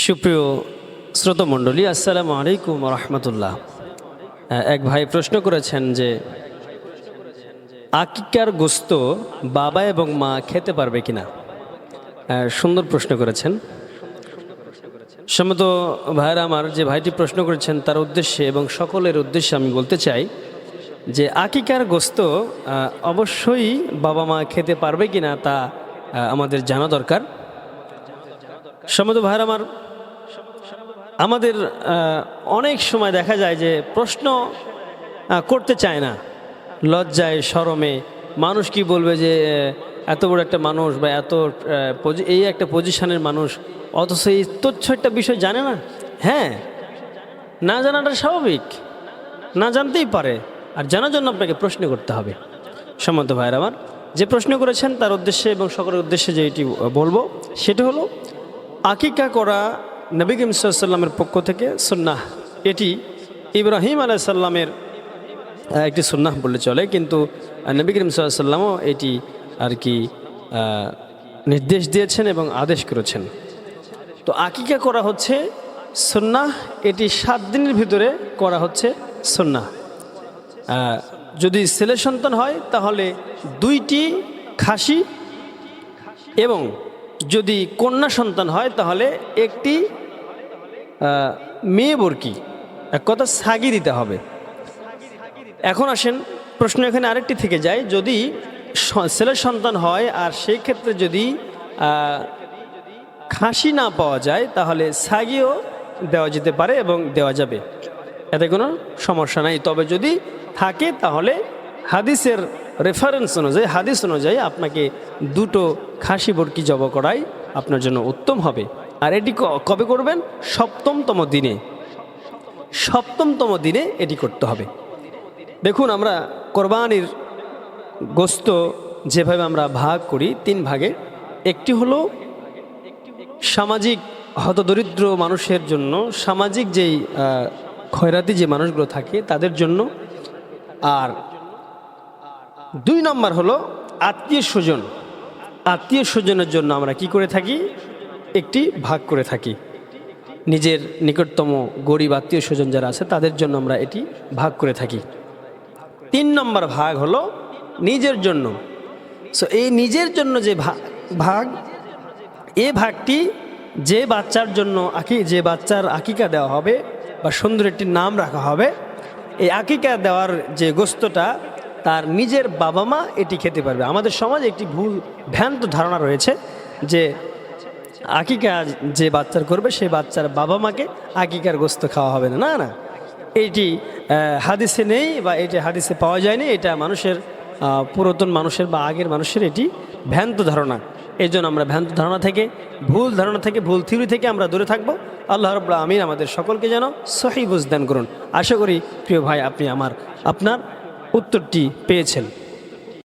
সুপ্রিয় শ্রোতমণ্ডলী, আসসালামু আলাইকুম রহমতুল্লাহ। এক ভাই প্রশ্ন করেছেন যে আকিকার গোস্ত বাবা এবং মা খেতে পারবে কিনা। সুন্দর প্রশ্ন করেছেন। সম্মত ভাইরা আমার, যে ভাইটি প্রশ্ন করেছেন তার উদ্দেশ্যে এবং সকলের উদ্দেশ্যে আমি বলতে চাই যে আকিকার গোস্ত অবশ্যই বাবা মা খেতে পারবে কিনা তা আমাদের জানা দরকার। সম্মত ভাইরা আমার, আমাদের অনেক সময় দেখা যায় যে প্রশ্ন করতে চায় না, লজ্জায় শরমে, মানুষ কি বলবে যে এত বড় একটা মানুষ বা এত এই একটা পজিশনের মানুষ, অথচ এই তুচ্ছ একটা বিষয় জানে না। হ্যাঁ, না জানাটা স্বাভাবিক, না জানতেই পারে, আর জানার জন্য আপনাকে প্রশ্ন করতে হবে। সম্মত ভাইয়ের আমার, যে প্রশ্ন করেছেন তার উদ্দেশ্যে এবং সকলের উদ্দেশ্যে যে এটি বলবো সেটা হলো আকিকা করা নবী করিম সাল্লাল্লাহু আলাইহি ওয়াসাল্লামের পক্ষ থেকে সুন্নাহ। এটি ইব্রাহিম আলাইহিস সালামের একটি সুন্নাহ বললে চলে, কিন্তু নবী করিম সাল্লাল্লাহু আলাইহি ওয়াসাল্লামও এটি আর কি নির্দেশ দিয়েছেন এবং আদেশ করেছেন। তো আকিকা করা হচ্ছে সুন্নাহ, এটি 7 দিনের ভিতরে করা হচ্ছে সুন্নাহ। যদি ছেলে সন্তান হয় তাহলে 2টি খাসি, এবং যদি কন্যা সন্তান হয় তাহলে একটি মেয়ে বরকি, এক কথা ছাগি দিতে হবে। এখন আসেন, প্রশ্ন এখানে আরেকটি থেকে যায়, যদি ছেলে সন্তান হয় আর সেই ক্ষেত্রে যদি খাসি না পাওয়া যায় তাহলে ছাগিও দেওয়া যেতে পারে এবং দেওয়া যাবে, এতে কোনো সমস্যা নাই। তবে যদি থাকে তাহলে হাদিসের রেফারেন্স অনুযায়ী, হাদিস অনুযায়ী আপনাকে 2টো খাসি বরকি জবাই করাই আপনার জন্য উত্তম হবে। আর এটি কবে করবেন? সপ্তমতম দিনে এটি করতে হবে। দেখুন, আমরা কোরবানির গোস্ত যেভাবে আমরা ভাগ করি 3 ভাগে, একটি হলো সামাজিক হতদরিদ্র মানুষের জন্য, সামাজিক যেই খয়রাতি যে মানুষগুলো থাকে তাদের জন্য, আর 2 নম্বর হলো আত্মীয় স্বজনের জন্য আমরা কি করে থাকি, একটি ভাগ করে থাকি। নিজের নিকটতম গরিব আত্মীয় স্বজন যারা আছে তাদের জন্য আমরা এটি ভাগ করে থাকি। 3 নম্বর ভাগ হলো নিজের জন্য। সো এই নিজের জন্য যে ভাগ, এই ভাগটি যে বাচ্চার জন্য যে বাচ্চার আকিকা দেওয়া হবে বা সুন্দর একটি নাম রাখা হবে, এই আকিকা দেওয়ার যে গোস্তটা তার নিজের বাবা মা এটি খেতে পারবে। আমাদের সমাজে একটি ভ্রান্ত ধারণা রয়েছে যে আকিকা যে বাচ্চার করবে সেই বাচ্চার বাবা মাকে আকিকার গোস্ত খাওয়া হবে না। না, এইটি হাদিসে নেই বা এটি হাদিসে পাওয়া যায়নি। এটা মানুষের পুরাতন মানুষের বা আগের মানুষের এটি ভ্রান্ত ধারণা। এই জন্য আমরা ভ্রান্ত ধারণা থেকে, ভুল ধারণা থেকে, ভুল থিওরি থেকে আমরা দূরে থাকবো। আল্লাহ রাব্বুল আমিন আমাদের সকলকে যেন সহিহ বুঝ দান করুন। আশা করি প্রিয় ভাই আপনি আপনার উত্তরটি পেয়েছেন।